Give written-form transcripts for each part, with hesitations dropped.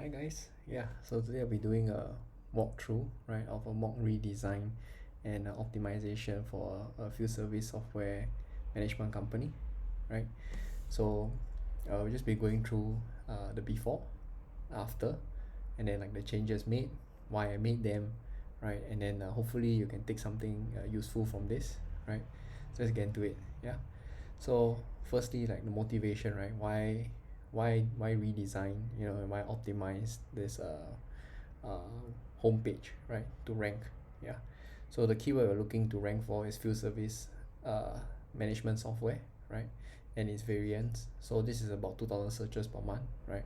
Hi guys. Yeah, so today I'll be doing a walkthrough, right, of a mock redesign and optimization for a field service software management company, right? So we'll just be going through the before, after, and then like the changes made, why I made them, right? And then hopefully you can take something useful from this, right? So let's get into it. Yeah. So firstly, like the motivation, right? Why redesign, and why optimize this uh homepage, right, to rank. Yeah. So the keyword we're looking to rank for is field service uh management software, right? And its variants. So this is about 2,000 searches per month, right?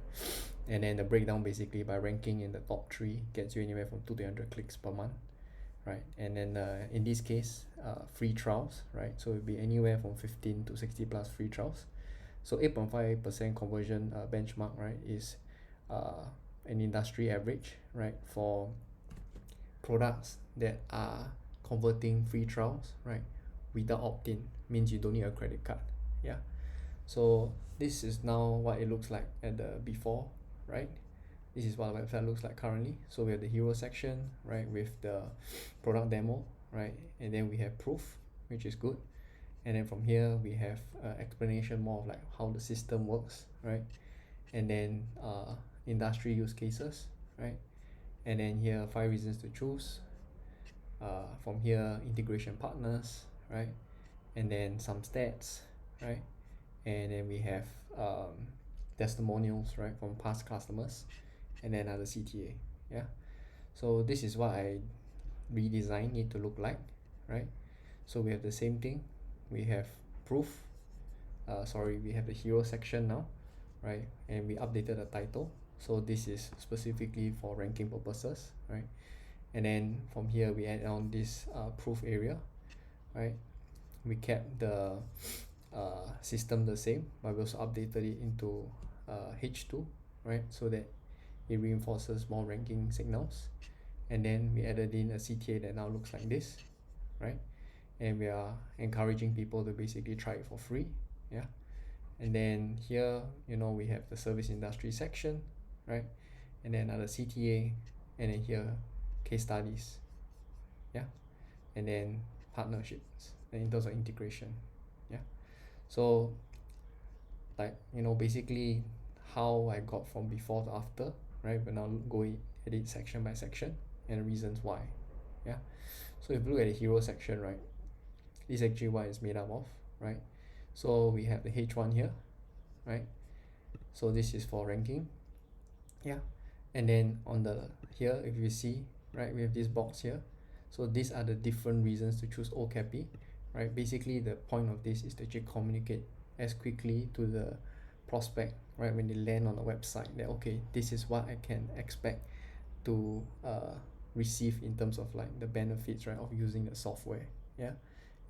And then the breakdown basically by ranking in the top three gets you anywhere from 2 to 300 clicks per month, right? And then in this case, free trials, right? So it'll be anywhere from 15 to 60 plus free trials. So 8.5% conversion benchmark, right, is an industry average, right, for products that are converting free trials, right, without opt-in. Means you don't need a credit card. Yeah. So this is now what it looks like at the before, right? This is what the website looks like currently. So we have the hero section, right, with the product demo, right, and then we have proof, which is good. And then from here we have explanation more of like how the system works, right? And then industry use cases, right? And then here 5 reasons to choose. From here integration partners, right? And then some stats, right? And then we have testimonials, right, from past customers, and then other CTA. Yeah. So this is what I redesign it to look like, right? So we have the same thing. We have proof. We have the hero section now, right? And we updated the title. So this is specifically for ranking purposes, right? And then from here we add on this proof area, right? We kept the system the same, but we also updated it into H2, right? So that it reinforces more ranking signals. And then we added in a CTA that now looks like this, right? And we are encouraging people to basically try it for free. Yeah. And then here, we have the service industry section, right? And then another CTA, and then here case studies. Yeah. And then partnerships, and in terms of integration. Yeah. So like, basically how I got from before to after, right? But now go edit section by section and the reasons why. Yeah. So if you look at the hero section, right, this is actually what it's made up of, right? So we have the H1 here, right? So this is for ranking. Yeah. And then on the here, if you see, right, we have this box here. So these are the different reasons to choose OCAPI, right? Basically the point of this is to actually communicate as quickly to the prospect, right, when they land on the website, that okay, this is what I can expect to receive in terms of like the benefits, right, of using the software. Yeah.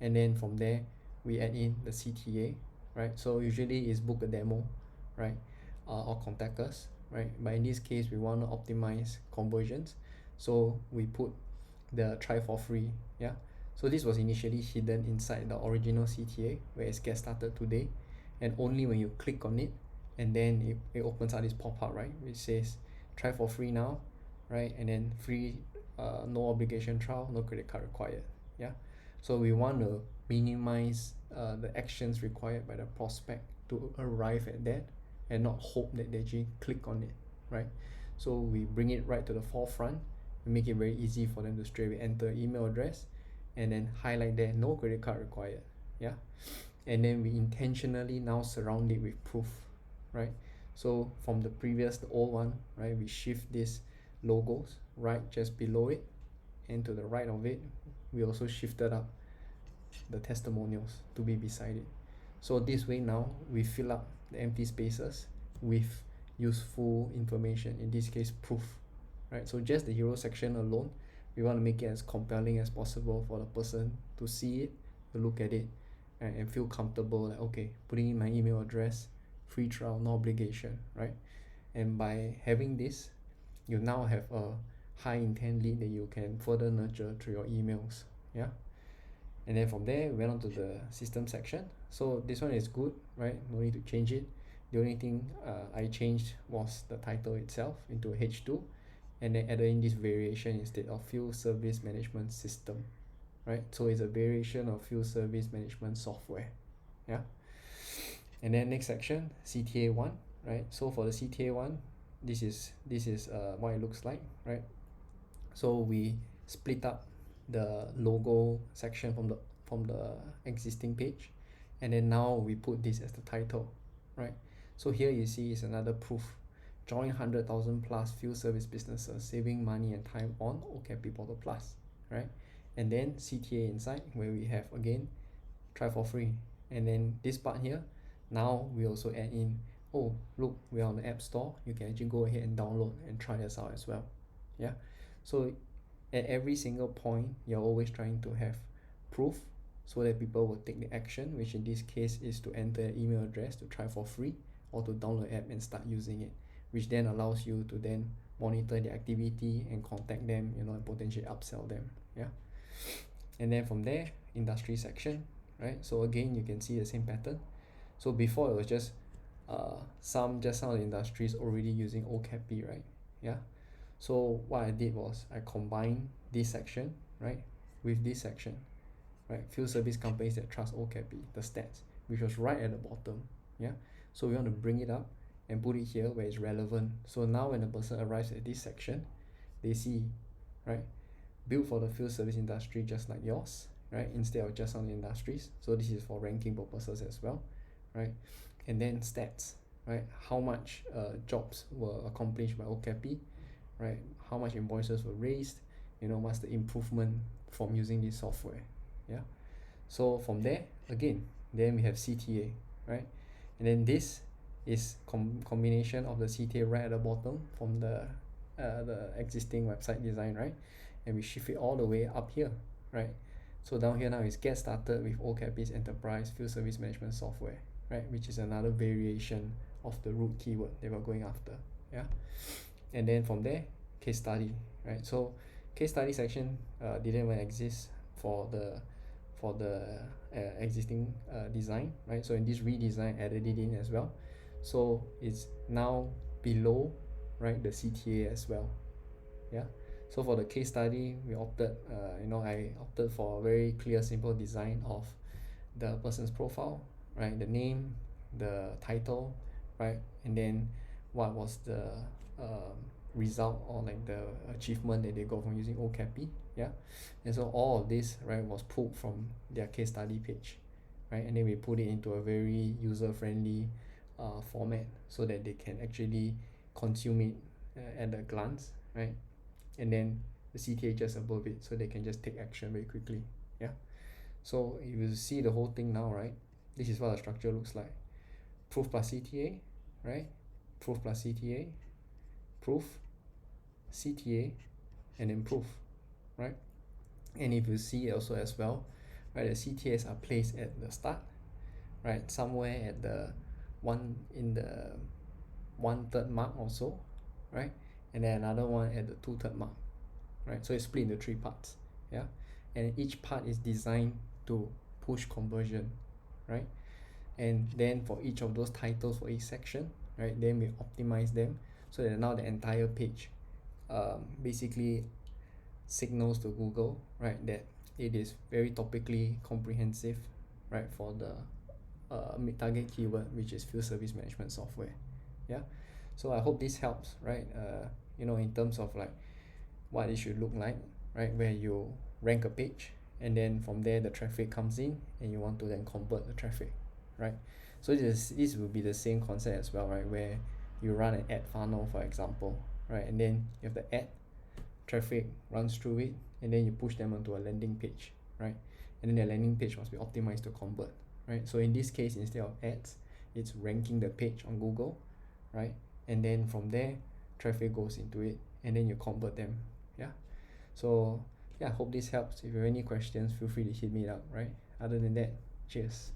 And then from there we add in the CTA, right? So usually is book a demo, right, or contact us, right? But in this case we want to optimize conversions, so we put the try for free. Yeah. So this was initially hidden inside the original CTA where it's get started today, and only when you click on it, and then it opens out this pop-up, right, which says try for free now, right? And then free, no obligation trial, no credit card required. Yeah. So we want to minimize the actions required by the prospect to arrive at that, and not hope that they actually click on it, right? So we bring it right to the forefront. We make it very easy for them to straight away enter email address, and then highlight there no credit card required. Yeah. And then we intentionally now surround it with proof, right? So from the previous, the old one, right, we shift these logos right just below it, and to the right of it we also shifted up the testimonials to be beside it. So this way now we fill up the empty spaces with useful information, in this case proof, right? So just the hero section alone, we want to make it as compelling as possible for the person to see it, to look at it, and feel comfortable, like okay, putting in my email address, free trial, no obligation, right? And by having this, you now have a high intent lead that you can further nurture through your emails. Yeah. And then from there we went on to the system section. So this one is good, right? No need to change it. The only thing I changed was the title itself into H2, and then added in this variation instead of field service management system, right? So it's a variation of field service management software. Yeah. And then next section, CTA1, right? So for the CTA1, this is what it looks like, right? So we split up the logo section from the existing page, and then now we put this as the title, right? So here you see is another proof. Join 100,000 plus field service businesses, saving money and time on OKP Portal Plus, right? And then CTA inside, where we have again try for free. And then this part here, now we also add in, oh look, we're on the App Store, you can actually go ahead and download and try this out as well. Yeah, so at every single point you're always trying to have proof so that people will take the action, which in this case is to enter an email address to try for free or to download the app and start using it, which then allows you to then monitor the activity and contact them, and potentially upsell them. Yeah, and then from there, industry section, right? So again, you can see the same pattern. So before it was just some of the industries already using OKP, right? Yeah. So what I did was I combined this section, right, with this section, right? Field service companies that trust OKP, the stats, which was right at the bottom. Yeah. So we want to bring it up and put it here where it's relevant. So now when the person arrives at this section, they see, right, built for the field service industry just like yours, right, instead of just on the industries. So this is for ranking purposes as well, right? And then stats, right? How much jobs were accomplished by OKP, right? How much invoices were raised, what's the improvement from using this software. Yeah. So from there, again, then we have CTA, right? And then this is combination of the CTA right at the bottom from the existing website design, right? And we shift it all the way up here, right? So down here now is get started with OKP's enterprise field service management software, right? Which is another variation of the root keyword that we're going after. Yeah. And then from there, case study, right? So case study section didn't even exist for the existing design, right? So in this redesign, added it in as well. So it's now below, right, the CTA as well. Yeah. So for the case study, we opted, I opted for a very clear, simple design of the person's profile, right? The name, the title, right? And then what was the result or like the achievement that they got from using OKP. Yeah. And so all of this, right, was pulled from their case study page, right? And then we put it into a very user-friendly format so that they can actually consume it at a glance, right? And then the CTA just above it so they can just take action very quickly. Yeah. So if you see the whole thing now, right, this is what the structure looks like. Proof plus CTA, right? Proof plus CTA, proof, CTA, and then proof, right? And if you see also as well, right, the CTAs are placed at the start, right, somewhere at the in the 1/3 mark or so, right, and then another one at the 2/3 mark, right? So it's split into 3 parts. Yeah. And each part is designed to push conversion, right? And then for each of those titles for each section, right, then we optimize them so that now the entire page basically signals to Google, right, that it is very topically comprehensive, right, for the target keyword, which is field service management software. Yeah. So I hope this helps, right, in terms of like what it should look like, right, where you rank a page and then from there the traffic comes in and you want to then convert the traffic, right? So this will be the same concept as well, right, where you run an ad funnel, for example, right, and then you have the ad traffic runs through it and then you push them onto a landing page, right? And then the landing page must be optimized to convert, right? So in this case, instead of ads, it's ranking the page on Google, right? And then from there traffic goes into it and then you convert them. Yeah. So yeah, I hope this helps. If you have any questions, feel free to hit me up, right? Other than that, cheers.